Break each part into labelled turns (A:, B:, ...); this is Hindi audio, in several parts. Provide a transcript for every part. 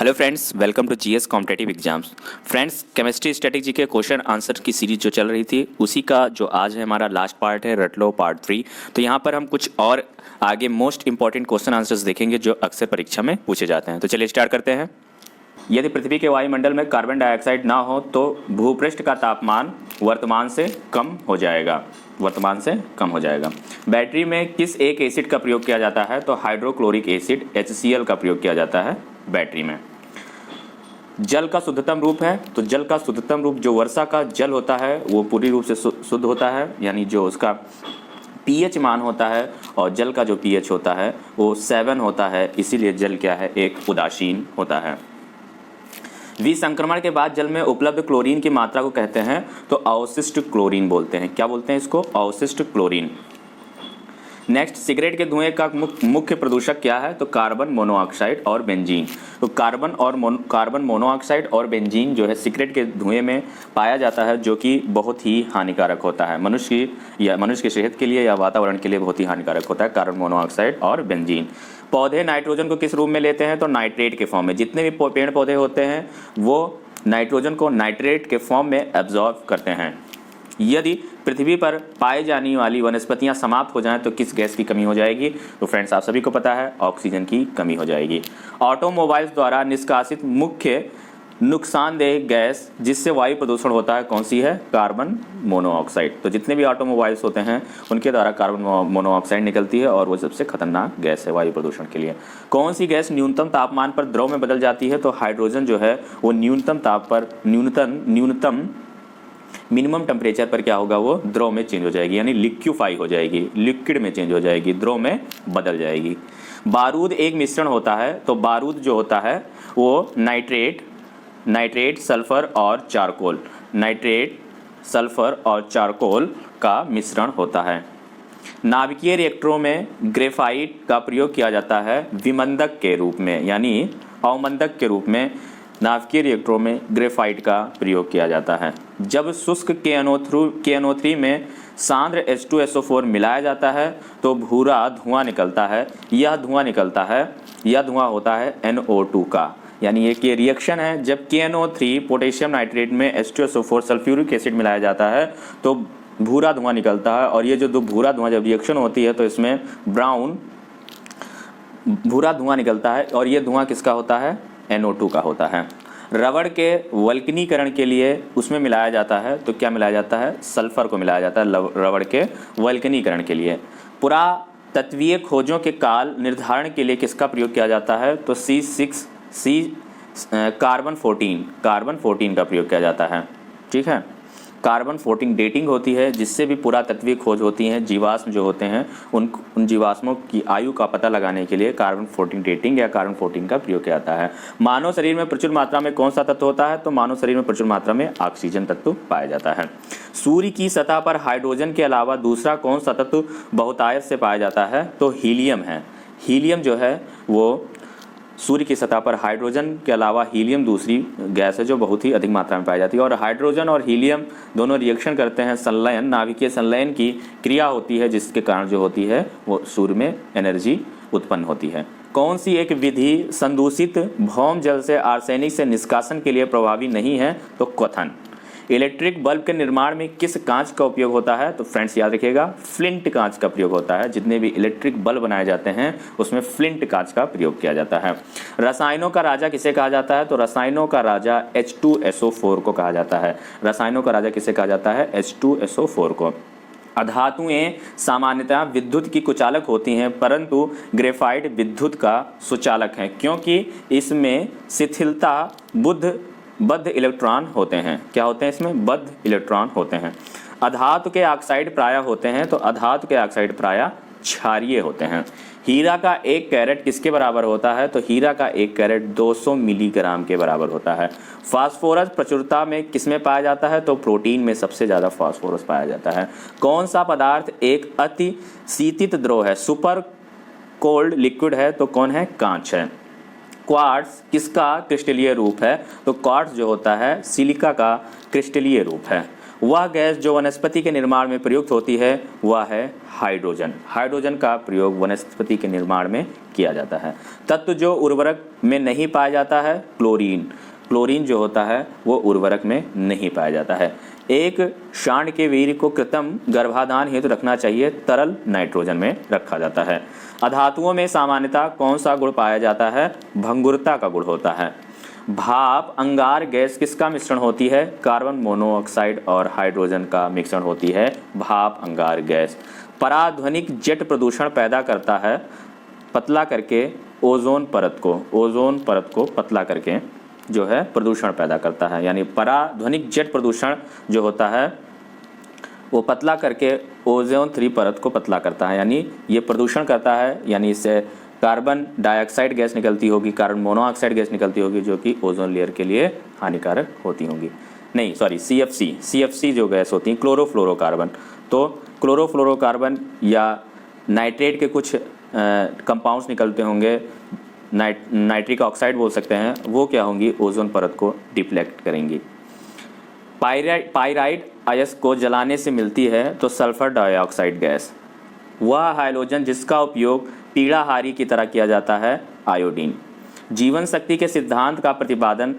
A: Hello friends, welcome to GS competitive exams. Friends, chemistry strategy के क्वेश्चन आंसर की सीरीज जो चल रही थी उसी का जो आज है हमारा लास्ट पार्ट है, रट लो पार्ट 3। तो यहाँ पर हम कुछ और आगे मोस्ट इंपॉर्टेंट क्वेश्चन आंसर्स देखेंगे जो अक्सर परीक्षा में पूछे जाते हैं। तो चलिए स्टार्ट करते हैं। यदि पृथ्वी के वायुमंडल में कार्बन डाइऑक्साइड ना हो तो भूपृष्ठ का तापमान वर्तमान से कम हो जाएगा। बैटरी में किस एक एसिड का प्रयोग किया जाता है? तो हाइड्रोक्लोरिक एसिड HCl का प्रयोग किया जाता है बैटरी में। जल का शुद्धतम रूप है, तो जल का शुद्धतम रूप जो वर्षा का जल होता है वो पूरी रूप से शुद्ध होता है, यानी जो उसका pH मान होता है और जल का जो pH होता है वो 7 होता है, इसीलिए जल क्या है, एक उदासीन होता है। विसंक्रमण के बाद जल में उपलब्ध क्लोरीन की मात्रा को कहते हैं तो अवशिष्ट क्लोरीन बोलते हैं। क्या बोलते हैं इसको? अवशिष्ट क्लोरीन। नेक्स्ट, सिगरेट के धुएं का मुख्य प्रदूषक क्या है? तो कार्बन मोनोऑक्साइड और बेंजीन। तो कार्बन मोनोऑक्साइड और बेंजीन जो है सिगरेट के धुएं में पाया जाता है, जो कि बहुत ही हानिकारक होता है मनुष्य की सेहत के लिए या वातावरण के लिए बहुत ही हानिकारक होता है कार्बन मोनोऑक्साइड और बेंजीन। पौधे नाइट्रोजन को किस रूप में लेते हैं? तो नाइट्रेट के फॉर्म में। जितने भी पेड़ पौधे होते हैं वो नाइट्रोजन को नाइट्रेट के फॉर्म में एब्जॉर्ब करते हैं। यदि पृथ्वी पर पाई जाने वाली वनस्पतियां समाप्त हो जाएं तो किस गैस की कमी हो जाएगी? तो फ्रेंड्स, आप सभी को पता है, ऑक्सीजन की कमी हो जाएगी। ऑटोमोबाइल्स द्वारा निष्कासित मुख्य नुकसानदेह गैस जिससे वायु प्रदूषण होता है कौन सी है? Carbon monoxide. तो जितने भी ऑटोमोबाइल्स होते हैं उनके द्वारा कार्बन मोनोऑक्साइड निकलती है और वो सबसे खतरनाक गैस है वायु प्रदूषण के लिए। कौन सी गैस न्यूनतम तापमान पर द्रव में बदल जाती है? तो हाइड्रोजन जो है वो न्यूनतम मिनिमम टेम्परेचर पर क्या होगा, वो द्रव में चेंज हो जाएगी, यानी लिक्विफाई हो जाएगी, लिक्विड में चेंज हो जाएगी, द्रव में बदल जाएगी। बारूद एक मिश्रण होता है, तो बारूद जो होता है वो नाइट्रेट सल्फर और चारकोल का मिश्रण होता है। नाभिकीय रिएक्टरों में ग्रेफाइट का प्रयोग किया जाता है विमंदक के रूप में, यानी अवमंदक के रूप में नाभिकीय रिएक्टरों में ग्रेफाइट का प्रयोग किया जाता है। जब शुष्क KNO3 में सांद्र H2SO4 मिलाया जाता है तो भूरा धुआं निकलता है। यह धुआं होता है NO2 का, यानी ये रिएक्शन है। जब KNO3 पोटेशियम नाइट्रेट में H2SO4 सल्फ्यूरिक एसिड मिलाया जाता है तो भूरा धुआं निकलता है, और ये जो भूरा धुआं जब रिएक्शन होती है तो इसमें भूरा धुआं निकलता है, और ये धुआं किसका होता है? NO2 का होता है। रबड़ के वल्कनीकरण के लिए उसमें मिलाया जाता है, तो क्या मिलाया जाता है? सल्फर को मिलाया जाता है रबड़ के वल्कनीकरण के लिए। पुरातत्वीय खोजों के काल निर्धारण के लिए किसका प्रयोग किया जाता है? तो कार्बन 14 का प्रयोग किया जाता है। ठीक है, कार्बन 14 डेटिंग होती है, जिससे भी पुरातत्वीय खोज होती हैं, जीवाश्म जो होते हैं उन जीवाश्मों की आयु का पता लगाने के लिए कार्बन 14 डेटिंग या कार्बन 14 का प्रयोग किया जाता है। मानव शरीर में प्रचुर मात्रा में कौन सा तत्व होता है? तो मानव शरीर में प्रचुर मात्रा में ऑक्सीजन तत्व पाया जाता है। सूर्य की सतह पर हाइड्रोजन के अलावा दूसरा कौन सा तत्व बहुतायत से पाया जाता है? तो हीलियम है। हीलियम जो है वो सूर्य की सतह पर हाइड्रोजन के अलावा हीलियम दूसरी गैस है जो बहुत ही अधिक मात्रा में पाई जाती है। और हाइड्रोजन और हीलियम दोनों रिएक्शन करते हैं, संलयन, नाभिकीय संलयन की क्रिया होती है, जिसके कारण जो होती है वो सूर्य में एनर्जी उत्पन्न होती है। कौन सी एक विधि संदूषित भौम जल से आर्सेनिक से निष्कासन के लिए प्रभावी नहीं है? तो क्वथन। इलेक्ट्रिक बल्ब के निर्माण में किस कांच का उपयोग होता है? तो फ्रेंड्स याद रखिएगा, फ्लिंट कांच का प्रयोग होता है। जितने भी इलेक्ट्रिक बल्ब बनाए जाते हैं उसमें फ्लिंट कांच का प्रयोग किया जाता है। रसायनों का राजा किसे कहा जाता है? तो रसायनों का राजा H2SO4 को कहा जाता है। रसायनों का राजा किसे कहा जाता है? H2SO4 को। अधातुएं सामान्यतः विद्युत की कुचालक होती हैं, परंतु ग्रेफाइट विद्युत का सुचालक है, क्योंकि इसमें शिथिलता बद्ध इलेक्ट्रॉन होते हैं। क्या होते हैं इसमें? बद्ध इलेक्ट्रॉन होते हैं। अधातु के ऑक्साइड प्रायः होते हैं, तो अधातु के ऑक्साइड प्रायः क्षारीय होते हैं। हीरा का 1 कैरेट किसके बराबर होता है? तो हीरा का 1 कैरेट 200 मिलीग्राम के बराबर होता है। फास्फोरस प्रचुरता में किसमें पाया जाता है? तो प्रोटीन में सबसे ज़्यादा फास्फोरस पाया जाता है। कौन सा पदार्थ एक अति शीतित द्रव है, सुपर कोल्ड लिक्विड है? तो कौन है? कांच है। क्वार्ट्ज किसका क्रिस्टलीय रूप है? तो क्वार्ट्ज जो होता है सिलिका का क्रिस्टलीय रूप है। वह गैस जो वनस्पति के निर्माण में प्रयुक्त होती है वह है हाइड्रोजन। हाइड्रोजन का प्रयोग वनस्पति के निर्माण में किया जाता है। तत्व जो उर्वरक में नहीं पाया जाता है क्लोरीन। क्लोरीन जो होता है वो उर्वरक में नहीं पाया जाता है। एक सांड के वीर्य को कृत्रिम गर्भाधान हेतु रखना चाहिए, तरल नाइट्रोजन में रखा जाता है। अधातुओं में सामान्यतः कौन सा गुण पाया जाता है? भंगुरता का गुण होता है। भाप अंगार गैस किसका मिश्रण होती है? कार्बन मोनोऑक्साइड और हाइड्रोजन का मिश्रण होती है भाप अंगार गैस। पराध्वनिक जेट प्रदूषण पैदा करता है पतला करके ओजोन परत को पतला करके जो है प्रदूषण पैदा करता है। यानी पराध्वनिक जेट प्रदूषण जो होता है वो पतला करके ओजोन 3 परत को पतला करता है, यानी ये प्रदूषण करता है। यानी इससे कार्बन डाइऑक्साइड गैस निकलती होगी, कार्बन मोनोऑक्साइड गैस निकलती होगी जो कि ओजोन लेयर के लिए हानिकारक होती होंगी। नहीं सॉरी, CFC जो गैस होती हैं क्लोरोफ्लोरोकार्बन। तो क्लोरोफ्लोरोकार्बन या नाइट्रेट के कुछ कंपाउंड्स निकलते होंगे, नाइट्रिक ऑक्साइड बोल सकते हैं, वो क्या होंगी? ओजोन परत को डिप्लेक्ट करेंगी। पाइराइड अयस्क को जलाने से मिलती है तो सल्फर डाइऑक्साइड गैस। वह हाइड्रोजन जिसका उपयोग पीड़ाहारी की तरह किया जाता है आयोडीन। जीवन शक्ति के सिद्धांत का प्रतिपादन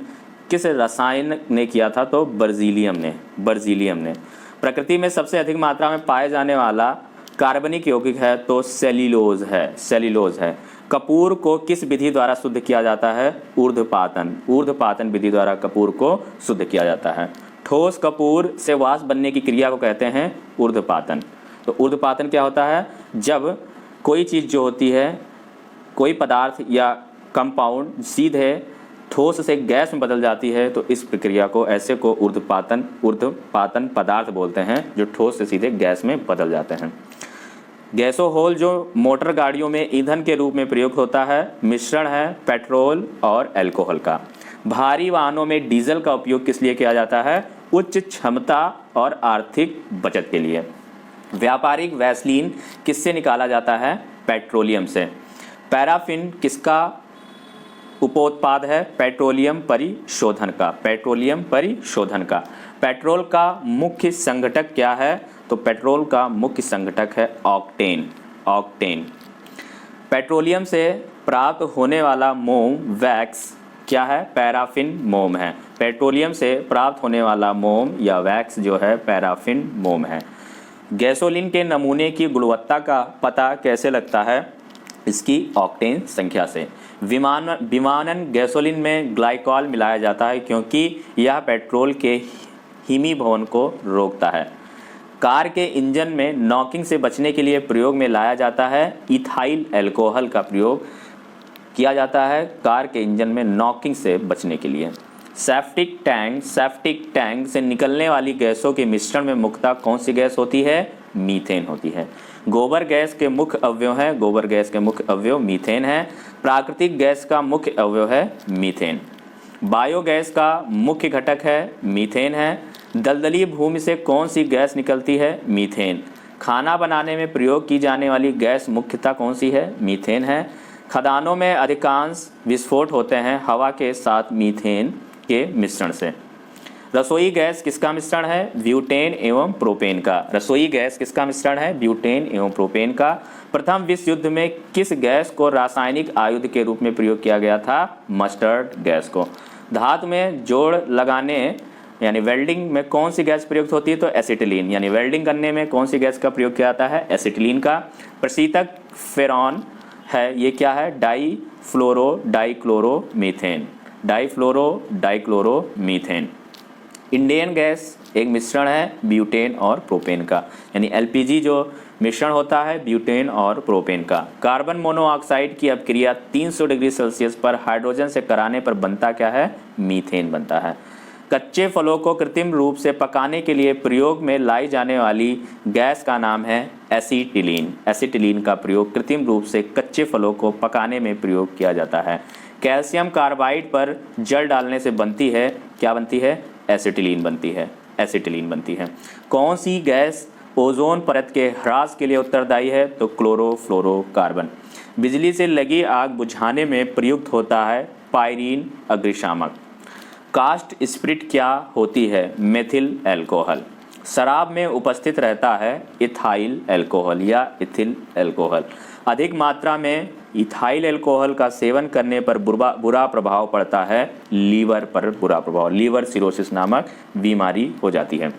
A: किस रसायन ने किया था? तो बर्जीलियम ने। प्रकृति में सबसे अधिक मात्रा में पाए जाने वाला कार्बनिक यौगिक है तो सेल्यूलोज है। कपूर को किस विधि द्वारा शुद्ध किया जाता है? ऊर्ध्वपातन विधि द्वारा कपूर को शुद्ध किया जाता है। ठोस कपूर से वाष्प बनने की क्रिया को कहते हैं ऊर्ध्वपातन। तो ऊर्ध्वपातन क्या होता है? जब कोई चीज़ जो होती है, कोई पदार्थ या कंपाउंड सीधे ठोस से गैस में बदल जाती है तो इस प्रक्रिया को ऊर्ध्वपातन पदार्थ बोलते हैं जो ठोस से सीधे गैस में बदल जाते हैं। गैसोहोल जो मोटर गाड़ियों में ईंधन के रूप में प्रयोग होता है मिश्रण है पेट्रोल और अल्कोहल का। भारी वाहनों में डीजल का उपयोग किस लिए किया जाता है? उच्च क्षमता और आर्थिक बचत के लिए। व्यापारिक वैसलीन किससे निकाला जाता है? पेट्रोलियम से। पैराफिन किसका उपोत्पाद है? पेट्रोलियम परिशोधन का। पेट्रोल का मुख्य संघटक क्या है? तो पेट्रोल का मुख्य संघटक है ऑक्टेन। पेट्रोलियम से प्राप्त होने वाला मोम वैक्स क्या है? पैराफिन मोम है। पेट्रोलियम से प्राप्त होने वाला मोम या वैक्स जो है पैराफिन मोम है। गैसोलीन के नमूने की गुणवत्ता का पता कैसे लगता है? इसकी ऑक्टेन संख्या से। विमानन गैसोलीन में ग्लाइकॉल मिलाया जाता है क्योंकि यह पेट्रोल के हिमीभवन को रोकता है। कार के इंजन में नॉकिंग से बचने के लिए प्रयोग में लाया जाता है इथाइल अल्कोहल का प्रयोग किया जाता है कार के इंजन में नॉकिंग से बचने के लिए। सेप्टिक टैंक से निकलने वाली गैसों के मिश्रण में मुख्यतः कौन सी गैस होती है? मीथेन होती है। गोबर गैस के मुख्य अवयव मीथेन है। प्राकृतिक गैस का मुख्य अवयव है मीथेन। बायोगैस का मुख्य घटक है मीथेन है। दलदली भूमि से कौन सी गैस निकलती है? मीथेन। खाना बनाने में प्रयोग की जाने वाली गैस मुख्यतः कौन सी है? मीथेन है। खदानों में अधिकांश विस्फोट होते हैं हवा के साथ मीथेन के मिश्रण से। रसोई गैस किसका मिश्रण है? ब्यूटेन एवं प्रोपेन का। प्रथम विश्व युद्ध में किस गैस को रासायनिक आयुध के रूप में प्रयोग किया गया था? मस्टर्ड गैस को। धातु में जोड़ लगाने यानी वेल्डिंग में कौन सी गैस प्रयुक्त होती है? तो एसिटिलीन। यानी वेल्डिंग करने में कौन सी गैस का प्रयोग किया जाता है? एसिटिलीन का। प्रशीतक फेरॉन है, ये क्या है? डाइफ्लोरोडाइक्लोरोमीथेन। इंडियन गैस एक मिश्रण है ब्यूटेन और प्रोपेन का, यानी एलपीजी जो मिश्रण होता है ब्यूटेन और प्रोपेन का। कार्बन मोनोऑक्साइड की अपक्रिया 300 डिग्री सेल्सियस पर हाइड्रोजन से कराने पर बनता क्या है? मीथेन बनता है। कच्चे फलों को कृत्रिम रूप से पकाने के लिए प्रयोग में लाई जाने वाली गैस का नाम है एसिटिलीन। एसिटिलीन का प्रयोग कृत्रिम रूप से कच्चे फलों को पकाने में प्रयोग किया जाता है। कैल्शियम कार्बाइड पर जल डालने से बनती है, क्या बनती है? एसिटिलीन बनती है। कौन सी गैस ओजोन परत के ह्रास के लिए उत्तरदायी है? तो क्लोरोफ्लोरोकार्बन। बिजली से लगी आग बुझाने में प्रयुक्त होता है पायरीन अग्निशामक। कास्ट स्पिरिट क्या होती है? Methyl alcohol. शराब में उपस्थित रहता है इथाइल अल्कोहल या इथिल अल्कोहल। अधिक मात्रा में इथाइल अल्कोहल का सेवन करने पर बुरा प्रभाव पड़ता है लीवर पर, बुरा प्रभाव, लीवर सिरोसिस नामक बीमारी हो जाती है।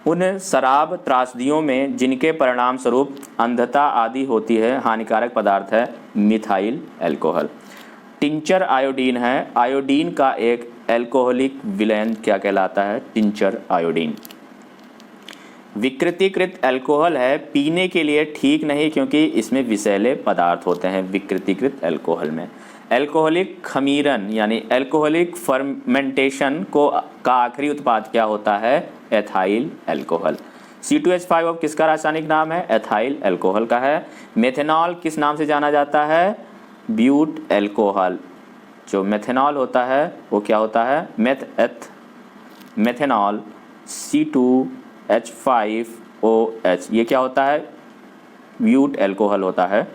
A: उन शराब त्रासदियों में जिनके परिणाम स्वरूप अंधता आदि होती है, हानिकारक पदार्थ है मिथाइल अल्कोहल। टिंचर आयोडीन है, आयोडीन का एक अल्कोहलिक विलयन क्या कहलाता है? Tincture iodine. विकृतीकृत अल्कोहल है, पीने के लिए ठीक नहीं क्योंकि इसमें विषैले पदार्थ होते हैं विकृतीकृत अल्कोहल में। अल्कोहलिक खमीरन यानी अल्कोहलिक फर्मेंटेशन का आखिरी उत्पाद क्या होता है? Ethyl alcohol. C2H5 अब किसका रासायनिक नाम है? एथाइल अल्कोहल का है। मेथेनॉल किस नाम से जाना जाता है? ब्यूट अल्कोहल। जो मेथेनॉल होता है वो क्या होता है? मेथेनॉल C2H5OH, ये क्या होता है? ब्यूट अल्कोहल होता है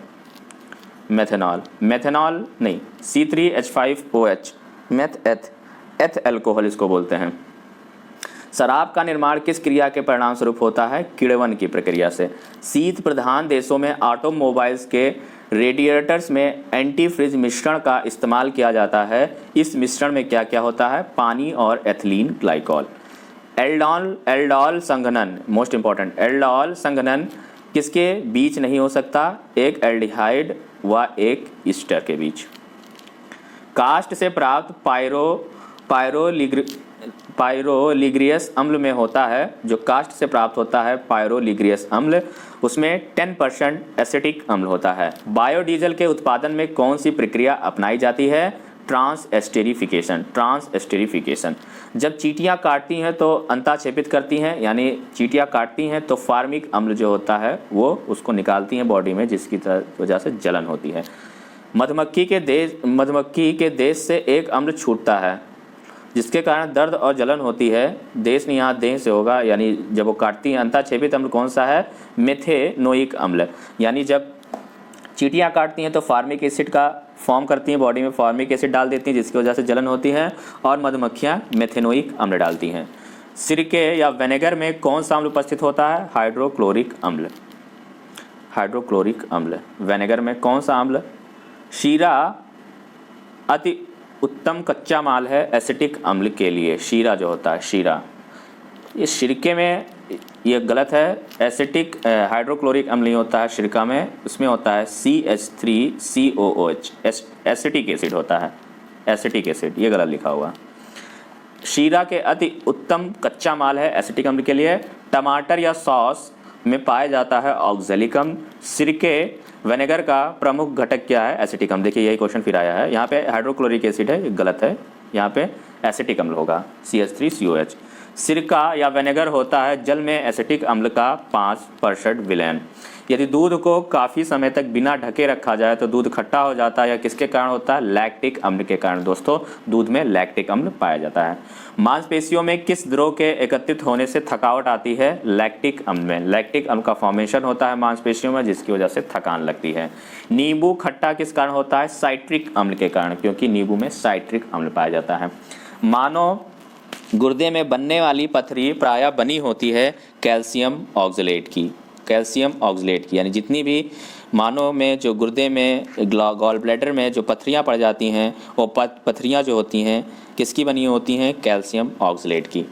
A: मेथेनॉल नहीं, C3H5OH एथ अल्कोहल इसको बोलते हैं। शराब का निर्माण किस क्रिया के परिणाम स्वरूप होता है? किण्वन की प्रक्रिया से। शीत प्रधान देशों में ऑटोमोबाइल्स के रेडिएटर्स में एंटीफ्रीज मिश्रण का इस्तेमाल किया जाता है। इस मिश्रण में क्या क्या होता है? पानी और एथिलीन ग्लाइकॉल। एल्डोल संघनन, मोस्ट इंपॉर्टेंट, एल्डोल संघनन किसके बीच नहीं हो सकता? एक एल्डिहाइड व एक ईस्टर के बीच। कास्ट से प्राप्त पायरोलिग्रियस अम्ल में होता है, जो कास्ट से प्राप्त होता है पायरोलिग्रियस अम्ल, उसमें 10% एसिटिक अम्ल होता है। बायोडीजल के उत्पादन में कौन सी प्रक्रिया अपनाई जाती है? ट्रांसएस्टेरिफिकेशन। जब चींटियां काटती हैं तो अंताक्षेपित करती हैं, यानी चींटियां काटती हैं तो फार्मिक अम्ल जो होता है वो उसको निकालती हैं बॉडी में, जिसकी वजह से जलन होती है। मधुमक्खी के देश से एक अम्ल छूटता है जिसके कारण दर्द और जलन होती है। देश नहीं, यहाँ देह से होगा, यानी जब वो काटती हैं। अंताक्षेपित अम्ल कौन सा है? मेथेनोइक अम्ल। यानी जब चींटियां काटती हैं तो फार्मिक एसिड का फॉर्म करती हैं, बॉडी में फार्मिक एसिड डाल देती हैं जिसकी वजह से जलन होती है, और मधुमक्खियां मेथेनोइक अम्ल डालती हैं। सिरके या विनेगर में कौन सा अम्ल उपस्थित होता है? हाइड्रोक्लोरिक अम्ल। हाइड्रोक्लोरिक अम्ल। विनेगर में कौन सा अम्ल? शीरा अति उत्तम कच्चा माल है एसिटिक अम्ल के लिए। शीरा जो होता है, शीरा, ये सिरके में ये गलत है। एसिटिक हाइड्रोक्लोरिक अम्ल नहीं होता है सिरका में, उसमें होता है CH3COOH, एसिटिक एसिड होता है, एसिटिक एसिड, ये गलत लिखा हुआ। शीरा के अति उत्तम कच्चा माल है एसिटिक अम्ल के लिए। टमाटर या सॉस में पाया जाता है ऑक्जेलिक अम्ल। सिरके विनेगर का प्रमुख घटक क्या है? एसिटिक अम्ल। देखिए यही क्वेश्चन फिर आया है, यहाँ पे हाइड्रोक्लोरिक एसिड है, ये गलत है, यहाँ पे एसिटिक अम्ल होगा CH3COH। सिरका या विनेगर होता है जल में एसिटिक अम्ल का 5% विलयन। यदि दूध को काफ़ी समय तक बिना ढके रखा जाए तो दूध खट्टा हो जाता है, या किसके कारण होता है? लैक्टिक अम्ल के कारण। दोस्तों, दूध में लैक्टिक अम्ल पाया जाता है। मांसपेशियों में किस द्रव के एकत्रित होने से थकावट आती है? लैक्टिक अम्ल में। लैक्टिक अम्ल का फॉर्मेशन होता है मांसपेशियों में, जिसकी वजह से थकान लगती है। नींबू खट्टा किस कारण होता है? साइट्रिक अम्ल के कारण, क्योंकि नींबू में साइट्रिक अम्ल पाया जाता है। मानव गुर्दे में बनने वाली पथरी प्रायः बनी होती है कैल्शियम ऑक्सलेट की। कैल्शियम ऑक्सलेट की, यानी जितनी भी मानव में जो गुर्दे में गॉल ब्लैडर में जो पथरियां पड़ जाती हैं, वो पथरियां जो होती हैं किसकी बनी होती हैं? कैल्शियम ऑक्सलेट की।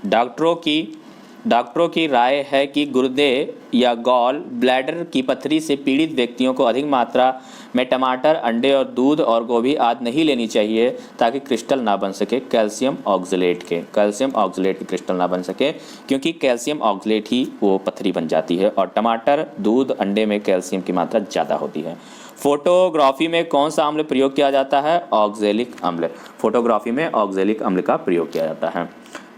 A: डॉक्टरों की राय है कि गुर्दे या गॉल ब्लैडर की पथरी से पीड़ित व्यक्तियों को अधिक मात्रा में टमाटर, अंडे और दूध और गोभी आदि नहीं लेनी चाहिए ताकि क्रिस्टल ना बन सके कैल्शियम ऑक्सलेट के क्रिस्टल ना बन सके, क्योंकि कैल्शियम ऑक्सलेट ही वो पथरी बन जाती है, और टमाटर, दूध, अंडे में कैल्शियम की मात्रा ज़्यादा होती है। फोटोग्राफी में कौन सा अम्ल प्रयोग किया जाता है? ऑक्जेलिक अम्ल। फोटोग्राफी में ऑक्जेलिक अम्ल का प्रयोग किया जाता है।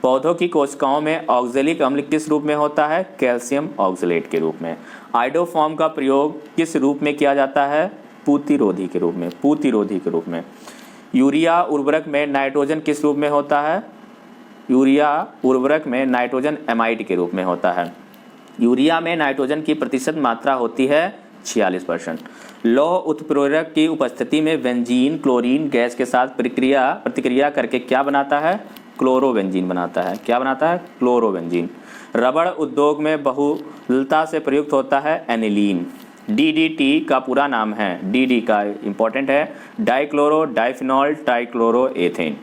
A: पौधों की कोशिकाओं में ऑक्जेलिक अम्ल किस रूप में होता है? कैल्शियम ऑक्सलेट के रूप में। आइडोफॉर्म का प्रयोग किस रूप में किया जाता है? पूतिरोधी के रूप में। यूरिया उर्वरक में नाइट्रोजन किस रूप में होता है? यूरिया उर्वरक में नाइट्रोजन एमाइड के रूप में होता है। यूरिया में नाइट्रोजन की प्रतिशत मात्रा होती है 46%। लौह उत्प्रेरक की उपस्थिति में बेंजीन क्लोरीन गैस के साथ प्रतिक्रिया करके क्या बनाता है? क्लोरोबेंजीन बनाता है। क्या बनाता है? क्लोरोबेंजीन। रबड़ उद्योग में बहुलता से प्रयुक्त होता है एनिलीन। डीडीटी का पूरा नाम है, डी का इंपॉर्टेंट है, डाइक्लोरो डाइफिनॉल ट्राइक्लोरोएथेन।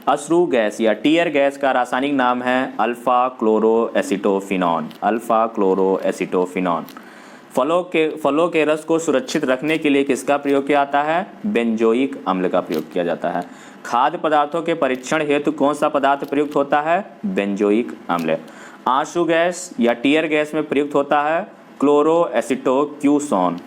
A: अश्रु गैस या टीयर गैस का रासायनिक नाम है अल्फा क्लोरोएसिटोफिनॉन, अल्फा क्लोरोएसिटोफिनॉन। फलों के रस को सुरक्षित रखने के लिए किसका प्रयोग किया जाता है? बेंजोइक अम्ल का प्रयोग किया जाता है। खाद्य पदार्थों के परीक्षण हेतु कौन सा पदार्थ प्रयुक्त होता है? बेंजोइक अम्ल। आंसू गैस या टीयर गैस में प्रयुक्त होता है क्लोरोएसिटोक्यूसोन।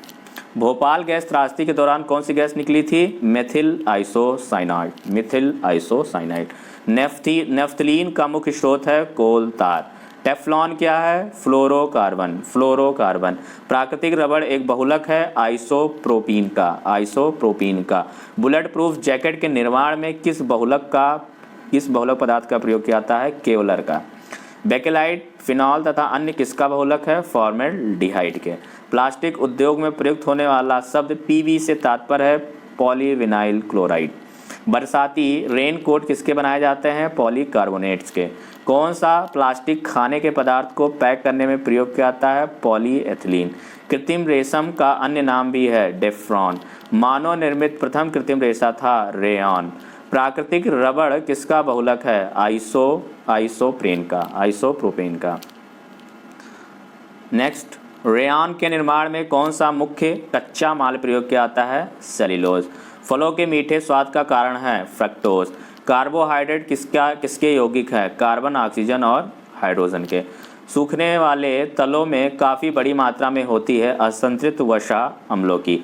A: भोपाल गैस त्रासदी के दौरान कौन सी गैस निकली थी? Methyl isocyanide, Mithil isocyanide. Naphthalene का मुख्य स्रोत है कोल तार। टेफ्लॉन क्या है? Fluorocarbon, fluorocarbon. प्राकृतिक रबड़ एक बहुलक है आइसोप्रोपीन का, आइसोप्रोपीन का। बुलेट प्रूफ जैकेट के निर्माण में किस बहुलक पदार्थ का प्रयोग किया जाता है? केवलर का। बेकेलाइट, फिनॉल तथा अन्य किसका बहुलक है? फॉर्मेल्डिहाइड के। प्लास्टिक उद्योग में प्रयुक्त होने वाला शब्द पीवी से तात्पर्य है पॉलीविनाइल क्लोराइड। बरसाती रेनकोट किसके बनाए जाते हैं? पॉलीकार्बोनेट्स के। कौन सा प्लास्टिक खाने के पदार्थ को पैक करने में प्रयोग किया जाता है? पॉलीएथिलीन। कृत्रिम रेशम का अन्य नाम भी है डेफ्रॉन। मानव निर्मित प्रथम कृत्रिम रेशा था रेयॉन। प्राकृतिक रबड़ किसका बहुलक है? आइसोप्रेन का, आइसोप्रोपेन का। नेक्स्ट, रेयॉन के निर्माण में कौन सा मुख्य कच्चा माल प्रयोग किया जाता है? सेल्यूलोज। फलों के मीठे स्वाद का कारण है फ्रक्टोज। कार्बोहाइड्रेट किसके यौगिक है? कार्बन, ऑक्सीजन और हाइड्रोजन के। सूखने वाले तलों में काफ़ी बड़ी मात्रा में होती है असंतृप्त वसा अम्लों की।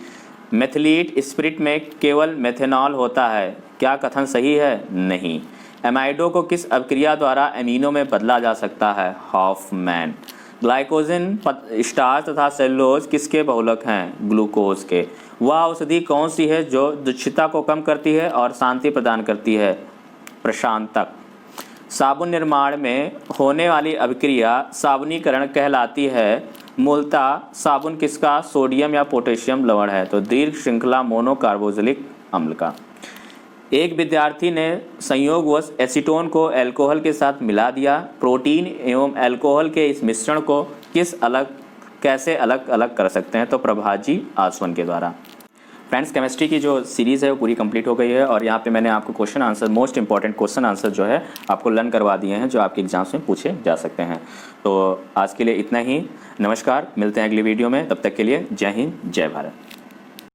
A: मेथिलीट स्पिरिट में केवल मेथेनॉल होता है, क्या कथन सही है? नहीं। एमाइडो को किस अभिक्रिया द्वारा एमिनो में बदला जा सकता है? हॉफमैन। ग्लाइकोजन, स्टार्च तथा सेलुलोज किसके बहुलक हैं? ग्लूकोज के। वह औषधि कौन सी है जो दुष्टता को कम करती है और शांति प्रदान करती है? प्रशांतक। साबुन निर्माण में होने वाली अभिक्रिया साबुनीकरण कहलाती है। मूलतः साबुन किसका सोडियम या पोटेशियम लवण है? तो दीर्घ श्रृंखला मोनोकार्बोक्सिलिक अम्ल का। एक विद्यार्थी ने संयोगवश एसीटोन को अल्कोहल के साथ मिला दिया। प्रोटीन एवं अल्कोहल के इस मिश्रण को कैसे अलग अलग कर सकते हैं? तो प्रभाजी आसवन के द्वारा। फ्रेंड्स, केमिस्ट्री की जो सीरीज़ है वो पूरी कंप्लीट हो गई है और यहाँ पे मैंने आपको question answer, most important question answer जो है आपको लर्न करवा दिए हैं, जो आपके एग्जाम्स में पूछे जा सकते हैं। तो आज के लिए इतना ही। नमस्कार, मिलते हैं अगली वीडियो में। तब तक के लिए जय हिंद, जय भारत।